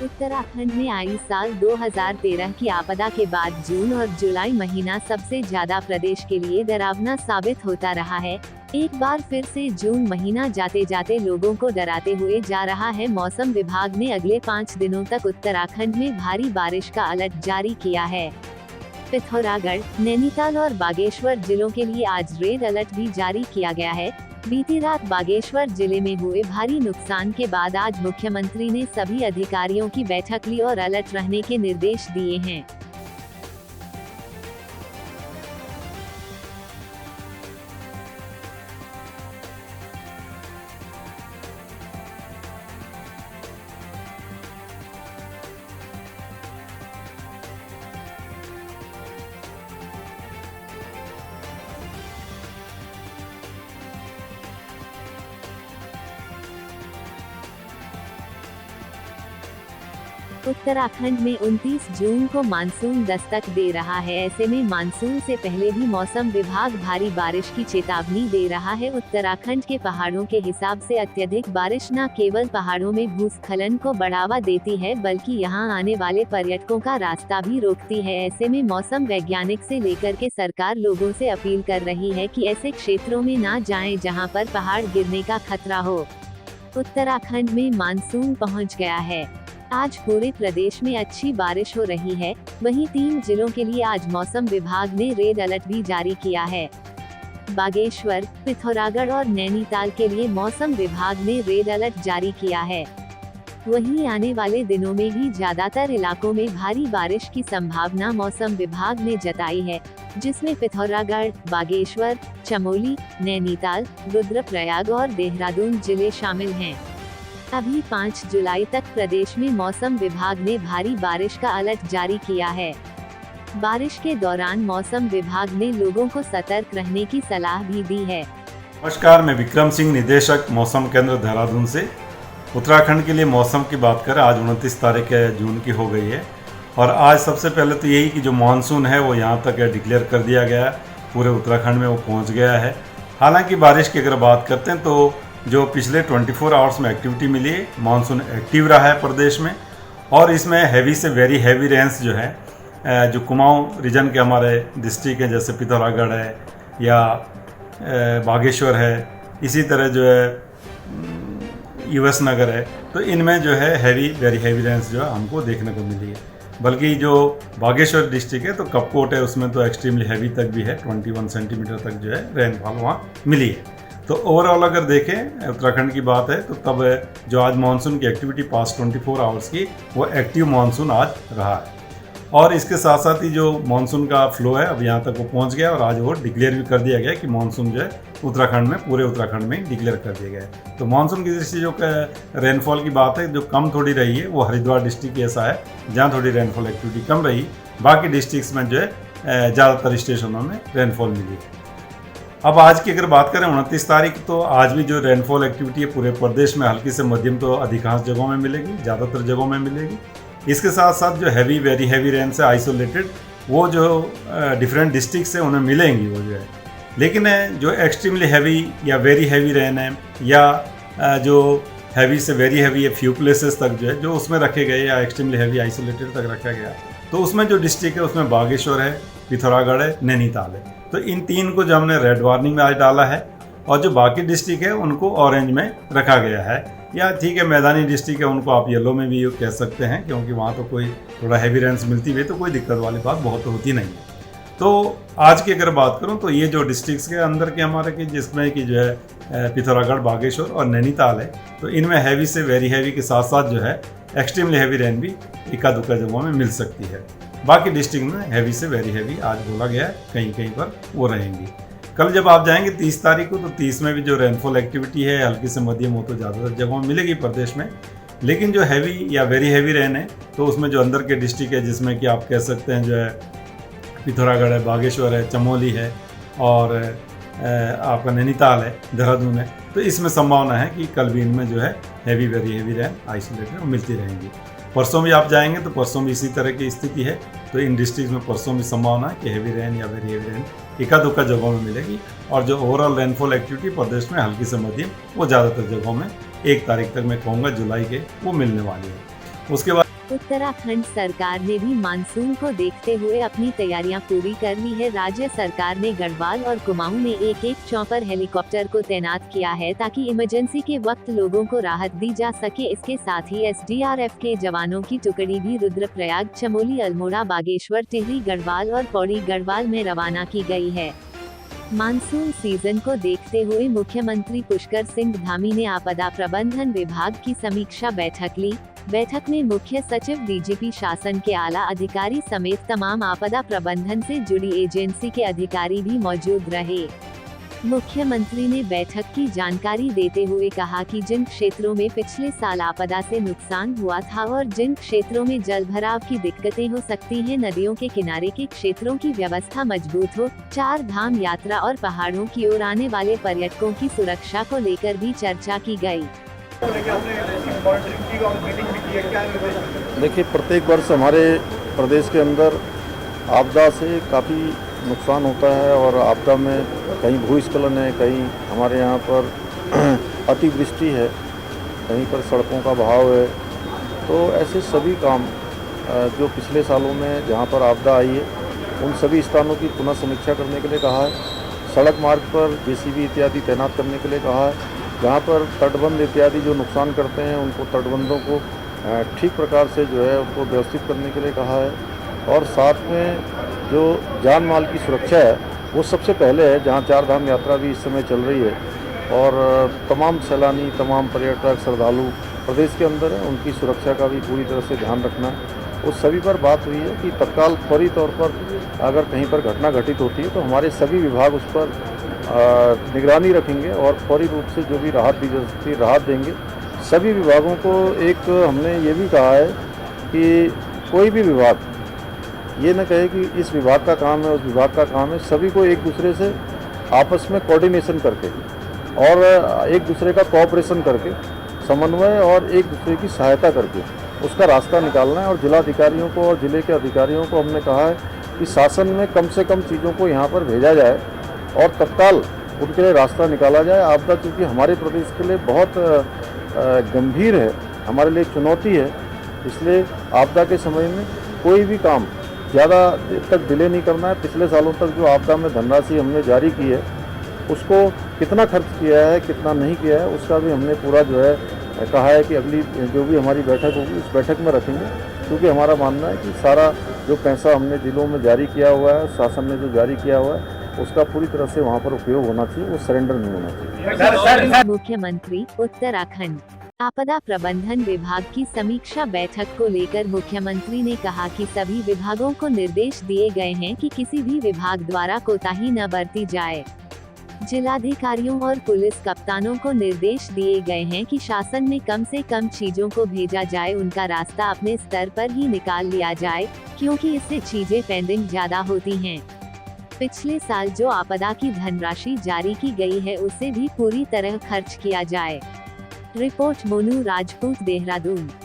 उत्तराखंड में आई साल 2013 की आपदा के बाद जून और जुलाई महीना सबसे ज्यादा प्रदेश के लिए डरावना साबित होता रहा है। एक बार फिर से जून महीना जाते जाते लोगों को डराते हुए जा रहा है। मौसम विभाग ने अगले 5 दिनों तक उत्तराखंड में भारी बारिश का अलर्ट जारी किया है। पिथौरागढ़, नैनीताल और बागेश्वर जिलों के लिए आज रेड अलर्ट भी जारी किया गया है। बीती रात बागेश्वर जिले में हुए भारी नुकसान के बाद आज मुख्यमंत्री ने सभी अधिकारियों की बैठक ली और अलर्ट रहने के निर्देश दिए हैं। उत्तराखंड में 29 जून को मानसून दस्तक दे रहा है। ऐसे में मानसून से पहले भी मौसम विभाग भारी बारिश की चेतावनी दे रहा है। उत्तराखंड के पहाड़ों के हिसाब से अत्यधिक बारिश न केवल पहाड़ों में भूस्खलन को बढ़ावा देती है बल्कि यहां आने वाले पर्यटकों का रास्ता भी रोकती है। ऐसे में मौसम वैज्ञानिक से लेकर के सरकार लोगों से अपील कर रही है कि ऐसे क्षेत्रों में न जाएं जहां पर पहाड़ गिरने का खतरा हो। उत्तराखंड में मानसून पहुंच गया है। आज पूरे प्रदेश में अच्छी बारिश हो रही है। वहीं 3 जिलों के लिए आज मौसम विभाग ने रेड अलर्ट भी जारी किया है। बागेश्वर, पिथौरागढ़ और नैनीताल के लिए मौसम विभाग ने रेड अलर्ट जारी किया है। वहीं आने वाले दिनों में भी ज्यादातर इलाकों में भारी बारिश की संभावना मौसम विभाग ने जताई है, जिसमें पिथौरागढ़, बागेश्वर, चमोली, नैनीताल, रुद्रप्रयाग और देहरादून जिले शामिल हैं। अभी 5 जुलाई तक प्रदेश में मौसम विभाग ने भारी बारिश का अलर्ट जारी किया है। बारिश के दौरान मौसम विभाग ने लोगों को सतर्क रहने की सलाह भी दी है। नमस्कार, मैं विक्रम सिंह, निदेशक मौसम केंद्र देहरादून से। उत्तराखंड के लिए मौसम की बात करें, आज 29 तारीख जून की हो गई है और आज सबसे पहले तो यही कि जो मानसून है वो यहाँ तक डिक्लेयर कर दिया गया है, पूरे उत्तराखंड में वो पहुँच गया है। हालांकि बारिश की अगर बात करते हैं तो जो पिछले 24 आवर्स में एक्टिविटी मिली है, मानसून एक्टिव रहा है प्रदेश में और इसमें हैवी से वेरी हैवी रेंस जो है जो कुमाऊं रीजन के हमारे डिस्ट्रिक्ट हैं जैसे पिथौरागढ़ है या बागेश्वर है, इसी तरह जो है यूएस नगर है, तो इनमें जो है वेरी हैवी रेंस जो है हमको देखने को मिली है। बल्कि जो बागेश्वर डिस्ट्रिक्ट है तो कपकोट है, उसमें तो एक्सट्रीमली हैवी तक भी है, 21 सेंटीमीटर तक जो है रेनफॉल वहाँ मिली है। तो ओवरऑल अगर देखें उत्तराखंड की बात है तो तब जो आज मानसून की एक्टिविटी पास्ट 24 आवर्स की वो एक्टिव मानसून आज रहा है और इसके साथ साथ ही जो मानसून का फ्लो है अब यहाँ तक वो पहुँच गया और आज वो डिक्लेयर भी कर दिया गया कि मानसून जो है उत्तराखंड में, पूरे उत्तराखंड में डिक्लेयर कर दिया गया है। तो मानसून की दृष्टि जो रेनफॉल की बात है जो कम थोड़ी रही है वो हरिद्वार डिस्ट्रिक्ट ऐसा है जहाँ थोड़ी रेनफॉल एक्टिविटी कम रही, बाकी डिस्ट्रिक्ट्स में जो है ज़्यादातर स्टेशनों में रेनफॉल मिली है। अब आज की अगर बात करें 29 तारीख, तो आज भी जो रेनफॉल एक्टिविटी है पूरे प्रदेश में हल्की से मध्यम तो अधिकांश जगहों में मिलेगी, ज़्यादातर जगहों में मिलेगी। इसके साथ साथ जो वेरी हैवी रेन से आइसोलेटेड वो जो डिफरेंट डिस्ट्रिक्ट से उन्हें मिलेंगी वो जो है, लेकिन जो एक्सट्रीमली हैवी या वेरी हैवी रेन है या जो हैवी से वेरी हैवी है फ्यू प्लेसेस तक जो है जो उसमें रखे गए या एक्सट्रीमली हैवी आइसोलेटेड तक रखा गया, तो उसमें जो डिस्ट्रिक्ट है उसमें बागेश्वर है, पिथौरागढ़ है, नैनीताल है। तो इन 3 को जो हमने रेड वार्निंग में आज डाला है और जो बाकी डिस्ट्रिक्ट है उनको ऑरेंज में रखा गया है, या ठीक है मैदानी डिस्ट्रिक्ट है उनको आप येलो में भी कह सकते हैं क्योंकि वहाँ तो कोई थोड़ा हैवी रेंस मिलती हुई तो कोई दिक्कत वाली बात बहुत होती नहीं है। तो आज की अगर बात करूँ तो ये जो डिस्ट्रिक्ट्स के अंदर के हमारे के जिसमें कि जो है पिथौरागढ़, बागेश्वर और नैनीताल है, तो इनमें हैवी से वेरी हैवी के साथ साथ जो है एक्सट्रीमली हैवी रेन भी इक्का दुक्का जगहों में मिल सकती है। बाकी डिस्ट्रिक्ट में हैवी से वेरी हैवी आज बोला गया है, कहीं कहीं पर वो रहेंगी। कल जब आप जाएंगे 30 तारीख को तो 30 में भी जो रेनफॉल एक्टिविटी है हल्की से मध्यम हो तो ज़्यादातर जगहों में मिलेगी प्रदेश में, लेकिन जो हैवी या वेरी हैवी रेन है तो उसमें जो अंदर के डिस्ट्रिक्ट है जिसमें कि आप कह सकते हैं जो है पिथौरागढ़ है, बागेश्वर है, चमोली है और आपका नैनीताल है, देहरादून है, तो इसमें संभावना है कि कल भी इनमें जो है वेरी हैवी रेन आइसोलेटेड मिलती रहेंगी। परसों भी आप जाएंगे तो परसों भी इसी तरह की स्थिति है, तो इन डिस्ट्रिक्ट में परसों भी संभावना है कि हैवी रेन या वेरी हैवी रेन इक्का दुक्का जगहों में मिलेगी और जो ओवरऑल रेनफॉल एक्टिविटी प्रदेश में हल्की से मध्यम वो ज़्यादातर जगहों में 1 तारीख तक मैं कहूँगा जुलाई के वो मिलने वाली है। उसके बाद उत्तराखंड सरकार ने भी मानसून को देखते हुए अपनी तैयारियां पूरी कर ली है। राज्य सरकार ने गढ़वाल और कुमाऊं में एक चॉपर हेलीकॉप्टर को तैनात किया है ताकि इमरजेंसी के वक्त लोगों को राहत दी जा सके। इसके साथ ही SDRF के जवानों की टुकड़ी भी रुद्रप्रयाग, चमोली, अल्मोड़ा, बागेश्वर, टिहरी गढ़वाल और पौड़ी गढ़वाल में रवाना की गई है। मानसून सीजन को देखते हुए मुख्यमंत्री पुष्कर सिंह धामी ने आपदा प्रबंधन विभाग की समीक्षा बैठक ली। बैठक में मुख्य सचिव, DGP, शासन के आला अधिकारी समेत तमाम आपदा प्रबंधन से जुड़ी एजेंसी के अधिकारी भी मौजूद रहे। मुख्यमंत्री ने बैठक की जानकारी देते हुए कहा कि जिन क्षेत्रों में पिछले साल आपदा से नुकसान हुआ था और जिन क्षेत्रों में जल भराव की दिक्कतें हो सकती हैं, नदियों के किनारे के क्षेत्रों की व्यवस्था मजबूत हो। 4 धाम यात्रा और पहाड़ों की ओर आने वाले पर्यटकों की सुरक्षा को लेकर भी चर्चा की गई। देखिए, प्रत्येक वर्ष हमारे प्रदेश के अंदर आपदा से काफ़ी नुकसान होता है और आपदा में कहीं भूस्खलन है, कहीं हमारे यहाँ पर अतिवृष्टि है, कहीं पर सड़कों का बहाव है। तो ऐसे सभी काम जो पिछले सालों में जहाँ पर आपदा आई है, उन सभी स्थानों की पुनः समीक्षा करने के लिए कहा है। सड़क मार्ग पर JCB इत्यादि तैनात करने के लिए कहा है। जहाँ पर तटबंध इत्यादि जो नुकसान करते हैं, उनको तटबंधों को ठीक प्रकार से जो है उनको व्यवस्थित करने के लिए कहा है। और साथ में जो जान माल की सुरक्षा है वो सबसे पहले है, जहाँ 4 धाम यात्रा भी इस समय चल रही है और तमाम सैलानी, तमाम पर्यटक, श्रद्धालु प्रदेश के अंदर है, उनकी सुरक्षा का भी पूरी तरह से ध्यान रखना है। उस सभी पर बात हुई है कि तत्काल फौरी तौर पर अगर कहीं पर घटना घटित होती है तो हमारे सभी विभाग उस पर निगरानी रखेंगे और फौरी रूप से जो भी राहत दी जा सकती है राहत देंगे। सभी विभागों को एक हमने ये भी कहा है कि कोई भी विभाग ये न कहे कि इस विभाग का काम है, उस विभाग का काम है। सभी को एक दूसरे से आपस में कोऑर्डिनेशन करके और एक दूसरे का कोऑपरेशन करके, समन्वय और एक दूसरे की सहायता करके उसका रास्ता निकालना है। और जिलाधिकारियों को और ज़िले के अधिकारियों को हमने कहा है कि शासन में कम से कम चीज़ों को यहाँ पर भेजा जाए और तत्काल उनके लिए रास्ता निकाला जाए। आपदा चूँकि हमारे प्रदेश के लिए बहुत गंभीर है, हमारे लिए चुनौती है, इसलिए आपदा के समय में कोई भी काम ज़्यादा तक डिले नहीं करना है। पिछले सालों तक जो आपदा में धनराशि हमने जारी की है, उसको कितना खर्च किया है, कितना नहीं किया है, उसका भी हमने पूरा जो है कहा है कि अगली जो भी हमारी बैठक होगी उस बैठक में रखेंगे। क्योंकि हमारा मानना है कि सारा जो पैसा हमने जिलों में जारी किया हुआ है, शासन ने जो जारी किया हुआ है, उसका पूरी तरह से वहाँ पर उपयोग होना चाहिए, वो सरेंडर नहीं होना चाहिए। मुख्यमंत्री उत्तराखंड आपदा प्रबंधन विभाग की समीक्षा बैठक को लेकर मुख्यमंत्री ने कहा कि सभी विभागों को निर्देश दिए गए हैं कि किसी भी विभाग द्वारा कोताही न बरती जाए। जिलाधिकारियों और पुलिस कप्तानों को निर्देश दिए गए हैं कि शासन में कम से कम चीजों को भेजा जाए, उनका रास्ता अपने स्तर पर ही निकाल लिया जाए, क्योंकि इससे चीजें पेंडिंग ज्यादा होती हैं। पिछले साल जो आपदा की धनराशि जारी की गई है उसे भी पूरी तरह खर्च किया जाए। रिपोर्ट मोनू राजपूत, देहरादून।